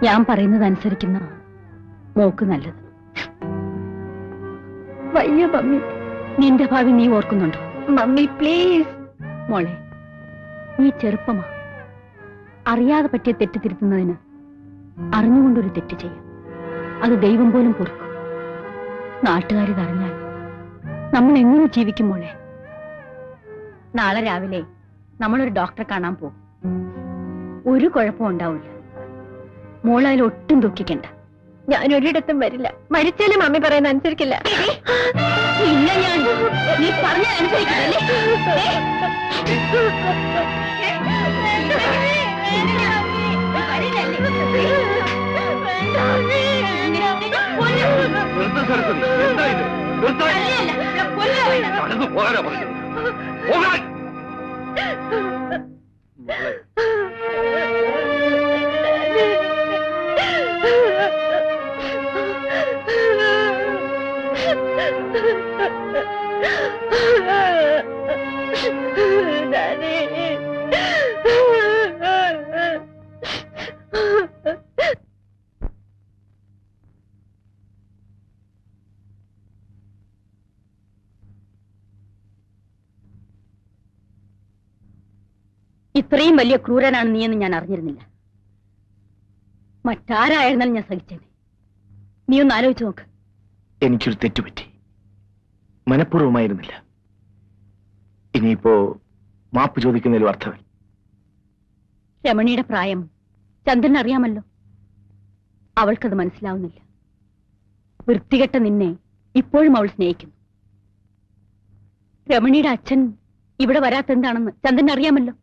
ഞാൻ പറയുന്നത് അനുസരിക്കുന്ന മോക്ക് നല്ലത്. വയ്യ മമ്മി. നിന്റെ ഭാവി നീ ഓർക്കുന്നുണ്ടോ? Mummy please. മോളെ, നീ ചെറുപ്പമാ. അറിയാതെ പറ്റിയ തെറ്റ് തിരുത്തുന്നതിന് അറിഞ്ഞുകൊണ്ടൊരു തെറ്റ് ചെയ്യാം. അത് ദൈവം പോലും പൊറുക്കും. നാട്ടുകാരിതറിഞ്ഞാൽ നമ്മൾ എങ്ങനെ ജീവിക്കും മോളെ? നാളെ രാവിലെ നമ്മളൊരു ഡോക്ടറെ കാണാൻ പോകും. ഒരു കുഴപ്പം ഉണ്ടാവില്ല. മോളതിൽ ഒട്ടും ദുഃഖിക്കണ്ട. ഞാൻ ഒരിടത്തും വരില്ല. മരിച്ചാലും മമ്മി പറയുന്ന അനുസരിക്കില്ല. ഇല്ല, ഞാൻ നീ പറഞ്ഞ അനുസരിക്കില്ലേ? ഇത്രയും വലിയ ക്രൂരനാണ് നീയെന്ന് ഞാൻ അറിഞ്ഞിരുന്നില്ല. മറ്റാരായിരുന്നാലും ഞാൻ സഹിച്ചേനെ. നീ ഒന്ന് ആലോചിച്ച് നോക്ക്. എനിക്കൊരു തെറ്റുപറ്റി. മനഃപൂർവ്വമായിരുന്നില്ല. ഇനിയിപ്പോ മാപ്പ് ചോദിക്കുന്നതിലും അർത്ഥമില്ല. രമണിയുടെ പ്രായം ചന്ദ്രൻ അറിയാമല്ലോ. അവൾക്കത് മനസ്സിലാവുന്നില്ല. വൃത്തികെട്ട നിന്നെ ഇപ്പോഴും അവൾ സ്നേഹിക്കുന്നു. രമണിയുടെ അച്ഛൻ ഇവിടെ വരാത്തെന്താണെന്ന് ചന്ദ്രൻ അറിയാമല്ലോ.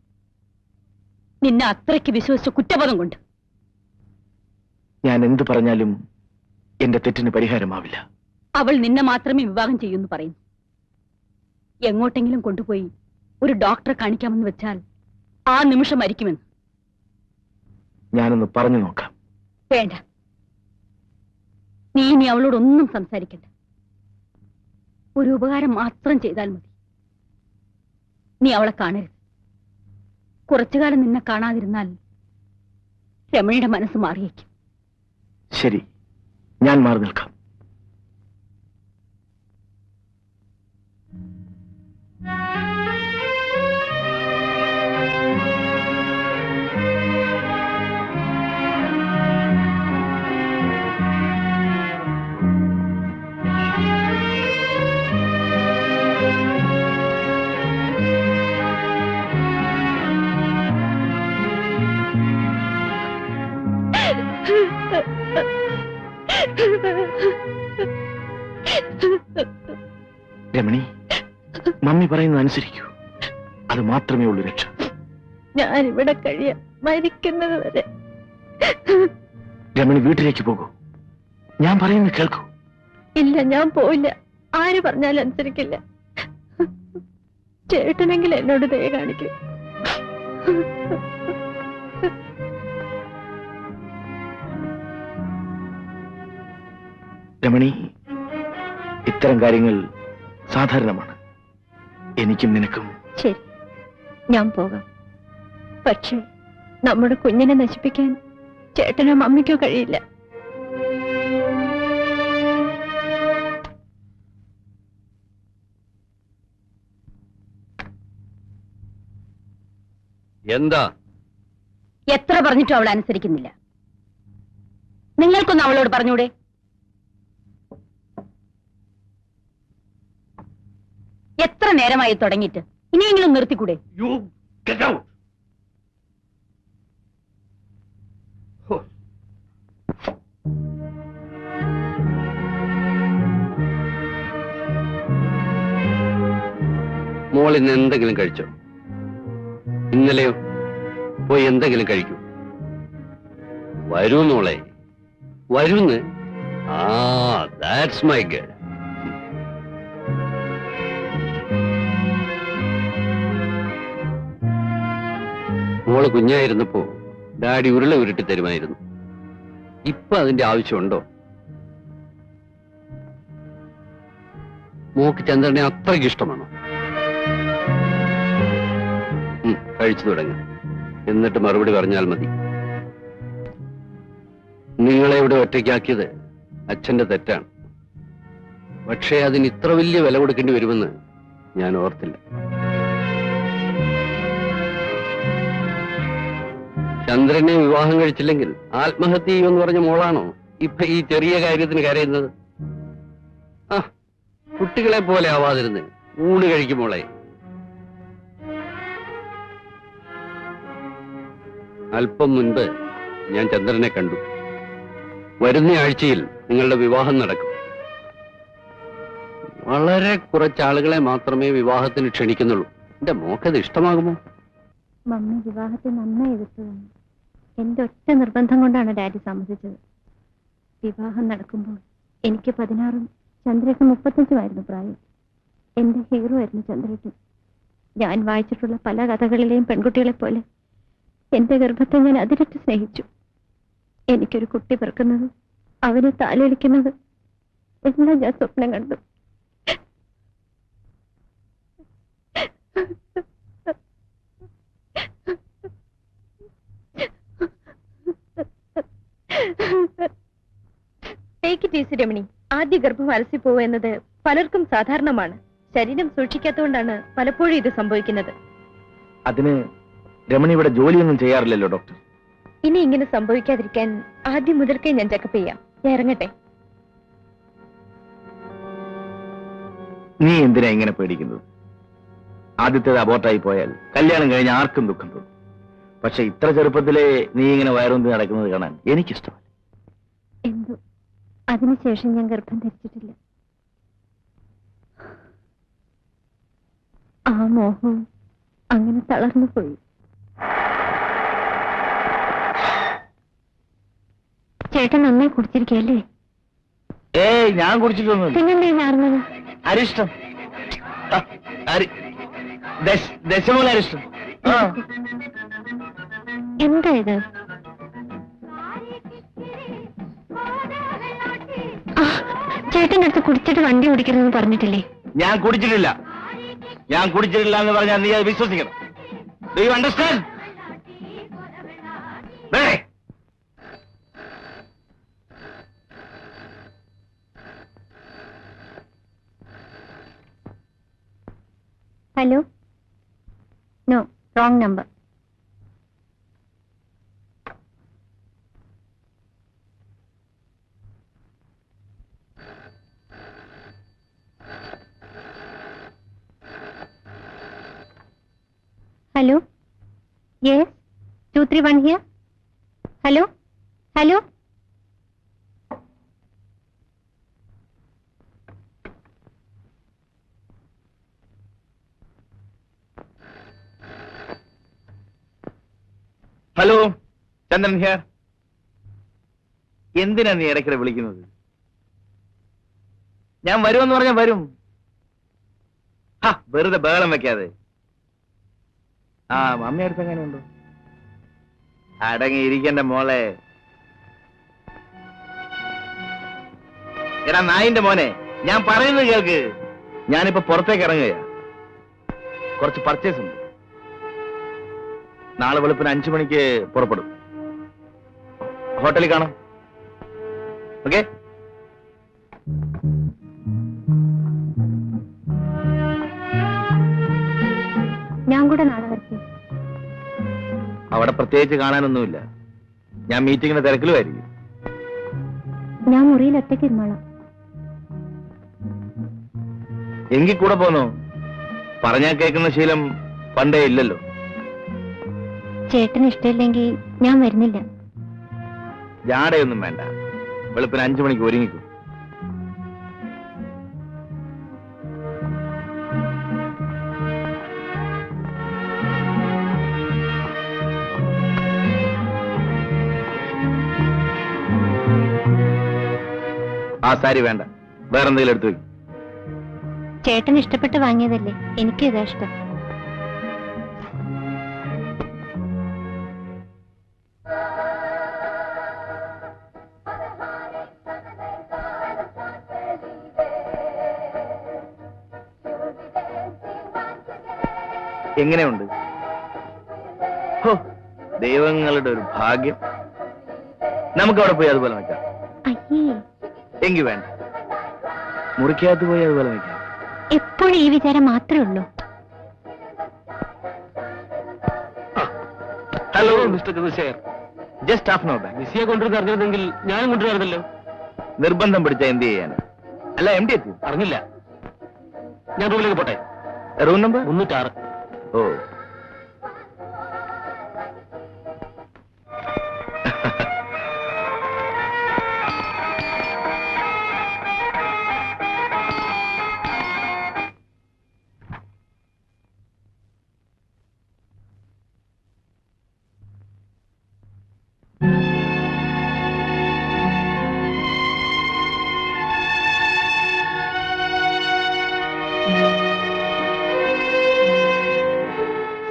നിന്നെ അത്രയ്ക്ക് വിശ്വസിച്ച കുറ്റബോധം കൊണ്ട്. ഞാൻ എന്ത് പറഞ്ഞാലും എന്റെ തെറ്റിന് പരിഹാരമാവില്ല. അവൾ നിന്നെ മാത്രമേ വിവാഹം ചെയ്യൂന്ന് പറയുന്നു. എങ്ങോട്ടെങ്കിലും കൊണ്ടുപോയി ഒരു ഡോക്ടറെ കാണിക്കാമെന്ന് വെച്ചാൽ ആ നിമിഷം മരിക്കുമെന്ന്. ഞാനൊന്ന് പറഞ്ഞു നോക്കാം. വേണ്ട, നീ ഇനി അവളോടൊന്നും സംസാരിക്കണ്ട. ഒരു ഉപകാരം മാത്രം ചെയ്താൽ മതി. നീ അവളെ കാണരുത്. കുറച്ചുകാലം നിന്നെ കാണാതിരുന്നാൽ രമണിയുടെ മനസ്സ് മാറിയേക്കും. ശരി, ഞാൻ മാറി നിൽക്കാം. രമണി, മമ്മി പറയുന്നത് അനുസരിക്കൂ. അത് മാത്രമേ ഉള്ളൂ രക്ഷ. ഞാൻ ഇവിടെ കഴിയാം, മരിക്കുന്നത് വരെ. രമണി, വീട്ടിലേക്ക് പോകൂ. ഞാൻ പറയുന്നത് കേൾക്കൂ. ഇല്ല, ഞാൻ പോയില്ല. ആര് പറഞ്ഞാലും അനുസരിക്കില്ല. ചേട്ടനെങ്കിൽ എന്നോട് ദയ കാണിക്കും. രമണി, ഇത്തരം കാര്യങ്ങൾ സാധാരണമാണ്. എനിക്കും നിനക്കും. ശരി, ഞാൻ പോകാം. പക്ഷേ നമ്മുടെ കുഞ്ഞിനെ നശിപ്പിക്കാൻ ചേട്ടനോ മമ്മിക്കോ കഴിയില്ല. എന്താ? എത്ര പറഞ്ഞിട്ടും അവൾ അനുസരിക്കുന്നില്ല. നിങ്ങൾക്കൊന്ന് അവളോട് പറഞ്ഞൂടെ? എത്ര നേരമായി തുടങ്ങിയിട്ട്? ഇനിയെങ്കിലും നിർത്തിക്കൂടെ? മോൾ ഇന്ന് എന്തെങ്കിലും കഴിച്ചോ? ഇന്നലെയോ? പോയി എന്തെങ്കിലും കഴിക്കൂ. വരൂ മോളെ, വരൂന്ന്. That's my girl. മോള് കുഞ്ഞായിരുന്നപ്പോ ഡാഡി ഉരുള ഉരുട്ടി തരുമായിരുന്നു. ഇപ്പൊ അതിന്റെ ആവശ്യമുണ്ടോ? മോക്ക് ചന്ദ്രനെ അത്രയ്ക്ക് ഇഷ്ടമാണോ? കഴിച്ചു തുടങ്ങുക. എന്നിട്ട് മറുപടി പറഞ്ഞാൽ മതി. നിങ്ങളെ ഇവിടെ ഒറ്റയ്ക്കാക്കിയത് അച്ഛന്റെ തെറ്റാണ്. പക്ഷേ അതിന് ഇത്ര വലിയ വില കൊടുക്കേണ്ടി വരുമെന്ന് ഞാൻ ഓർത്തില്ല. ചന്ദ്രനെ വിവാഹം കഴിച്ചില്ലെങ്കിൽ ആത്മഹത്യ ചെയ്യുമെന്ന് പറഞ്ഞ മോളാണോ ഇപ്പൊ ഈ ചെറിയ കാര്യത്തിന് കരയുന്നത്? ആ, കുട്ടികളെ പോലെ ആവാതിരുന്ന് ഊണ് കഴിക്കുമോളെ. അല്പം മുൻപ് ഞാൻ ചന്ദ്രനെ കണ്ടു. വരുന്ന ആഴ്ചയിൽ നിങ്ങളുടെ വിവാഹം നടക്കും. വളരെ കുറച്ചാളുകളെ മാത്രമേ വിവാഹത്തിന് ക്ഷണിക്കുന്നുള്ളൂ. എന്റെ മോക്കത് ഇഷ്ടമാകുമോ? മമ്മി വിവാഹത്തെ നന്നായി എതിർത്തതാണ്. എന്റെ ഒറ്റ നിർബന്ധം കൊണ്ടാണ് ഡാഡി സമ്മതിച്ചത്. വിവാഹം നടക്കുമ്പോൾ എനിക്ക് 16ഉം ചന്ദ്രയ്ക്ക് 35ഉമായിരുന്നു പ്രായം. എന്റെ ഹീറോ ആയിരുന്നു ചന്ദ്രയ്ക്ക്. ഞാൻ വായിച്ചിട്ടുള്ള പല കഥകളിലെയും പെൺകുട്ടികളെ പോലെ എന്റെ ഗർഭത്തെ ഞാൻ അതിരറ്റ് സ്നേഹിച്ചു. എനിക്കൊരു കുട്ടി പിറക്കുന്നത്, അവനെ താലോലിക്കുന്നത് എല്ലാം ഞാൻ സ്വപ്നം കണ്ടു. Take it easy Ramani. ആദ്യ ഗർഭം അലസിപ്പോവുക എന്നത് പലർക്കും സാധാരണമാണ്. ശരീരം സൂക്ഷിക്കാത്തതുകൊണ്ടാണ് പലപ്പോഴും ഇത് സംഭവിക്കുന്നത്. അതിന് രമണി ഇവിടെ ജോലിയൊന്നും ചെയ്യാറില്ലല്ലോ ഡോക്ടർ. ഇനി ഇങ്ങനെ സംഭവിക്കാതിരിക്കാൻ ആദ്യം മുതൽക്കേ ഞാൻ ചെക്കപ്പ് ചെയ്യാം. ഞാൻ ഇറങ്ങട്ടെ. നീ എന്തിനാ ഇങ്ങനെ പേടിക്കുന്നത്? ആദ്യത്തേത് അബോർട്ടായി പോയാൽ കല്യാണം കഴിഞ്ഞ് ആർക്കും ദുഃഖം തോന്നും. പക്ഷെ ഇത്ര ചെറുപ്പത്തിലെ നീ ഇങ്ങനെ വയറുന്തി നടക്കുന്നത് കാണാൻ എനിക്കിഷ്ടമല്ല. എന്തോ അതിനുശേഷം ഞാൻ ഗർഭം ധരിച്ചിട്ടില്ല. ആ മോഹം അങ്ങനെ തളർന്നു പോയി. ചേട്ടൻ നന്നായി കുടിച്ചിരിക്കല്ലേ? ഏയ്, ഞാൻ കുടിച്ചിട്ടൊന്നുമില്ല. പിന്നെന്തേ മാറുന്നത്? അരിഷ്ടം. ദശമൂല അരിഷ്ടം. എന്താ ഇത്? ചേട്ടൻ്റെ അടുത്ത് കുടിച്ചിട്ട് വണ്ടി ഓടിക്കരുതെന്ന് പറഞ്ഞിട്ടില്ലേ? ഞാൻ കുടിച്ചിട്ടില്ല. ഞാൻ കുടിച്ചിട്ടില്ല എന്ന് പറഞ്ഞാൽ നീ അത് വിശ്വസിക്കണം. Do you understand? Hello, no, wrong number. Hello, yes, 231 here. Hello, hello. Hello, Chandran here. എന്തിനാ നീ ഇടയ്ക്കിടെ വിളിക്കുന്നത്? ഞാൻ വരുമെന്ന് പറഞ്ഞാൽ വരും. വെറുതെ ബഹളം വെക്കാതെ. മമ്മി അടുത്ത് എങ്ങനെയുണ്ടോ? അടങ്ങിയിരിക്കണ്ട മോളെ. എടാ നായിന്റെ മോനെ, ഞാൻ പറയുന്നത് കേൾക്ക്. ഞാനിപ്പോ പുറത്തേക്ക് ഇറങ്ങുകയാ. കുറച്ച് പർച്ചേസ് ഉണ്ട്. നാളെ വെളുപ്പിന് 5 മണിക്ക് പുറപ്പെടും. ഹോട്ടലിൽ കാണാം. ഓക്കെ? ഞാൻ കൂടെ നാളെ വരട്ടെ. അവിടെ പ്രത്യേകിച്ച് കാണാനൊന്നുമില്ല. ഞാൻ മീറ്റിങ്ങിന്റെ തിരക്കിലുമായിരിക്കും. ഞാൻ മുറിയിൽ ഒറ്റയ്ക്ക് ഇരുന്നോളാം. എങ്കിൽ കൂടെ പോന്നോ? പറഞ്ഞാൽ കേൾക്കുന്ന ശീലം പണ്ടേ ഇല്ലല്ലോ. ചേട്ടന് ഇഷ്ടമില്ലെങ്കിൽ ഞാൻ വരുന്നില്ല. ജാടയൊന്നും വേണ്ട. വെളുപ്പിന് 5 മണിക്ക് ഒരുങ്ങിക്കും. ആ സാരി വേണ്ട, വേറെന്തെങ്കിലും എടുത്തു വയ്ക്കും. ചേട്ടന് ഇഷ്ടപ്പെട്ട് വാങ്ങിയതല്ലേ, എനിക്ക് ഇതാ ഇഷ്ടം. എങ്ങനെയുണ്ട്? ഹോ, ദൈവങ്ങളുടെ ഒരു ഭാഗ്യം. നമുക്ക് അവിടെ പോയി അതുപോലെ നിൽക്കാം. അയ്യേ, എങ്കിൽ വേണ്ട, മുറിക്കകത്ത് പോയി അതുപോലെ നിൽക്കാം. എപ്പോഴും ഈ വിചാരം മാത്രമേ ഉള്ളൂ. Hello mister Chandrashekhar, just half no back. മിസ്സിയെ കൊണ്ടുവന്ന് അറിഞ്ഞിരുന്നെങ്കിൽ ഞാനും കൊണ്ടുവരുന്നല്ലോ. നിർബന്ധം പിടിച്ച എന്ത് ചെയ്യാൻ? അല്ല, എം ഡി എത്തി? അറിഞ്ഞില്ല. ഞാൻ റൂമിലേക്ക് പോട്ടെ. Room number 306. Oh,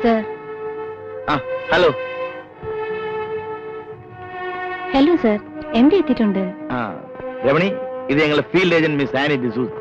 sir. Hello. Hello sir, M D എത്തിയിട്ടുണ്ട്. രമണി, ഇത് ഞങ്ങളുടെ field agent miss Annie D'Souza.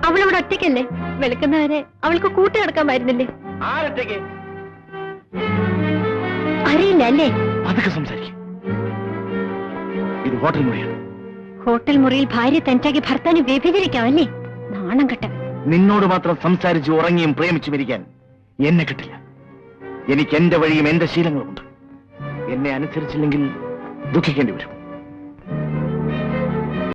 അവളവിടെ ഒറ്റയ്ക്കല്ലേ? വെളുക്കുന്നവരെ അവൾക്ക് കൂട്ടി നടക്കാമായിരുന്നില്ലേ? ആരൊറ്റയ്ക്ക്? അറിയില്ല അല്ലേ? അതൊക്കെ സംസാരിക്കും. ഇത് ഹോട്ടൽ മുറിയാണ്. ഹോട്ടൽ മുറിയിൽ ഭാര്യ തനിച്ചാക്കി ഭർത്താവിനെ വ്യഭിചരിക്കാമല്ലേ? നാണം കെട്ട. നിന്നോട് മാത്രം സംസാരിച്ച് ഉറങ്ങിയും പ്രേമിച്ചും ഇരിക്കാൻ എന്നെ കിട്ടില്ല. എനിക്ക് എന്റെ വഴിയും എന്റെ ശീലങ്ങളുമുണ്ട്. എന്നെ അനുസരിച്ചില്ലെങ്കിൽ ദുഃഖിക്കേണ്ടി വരും.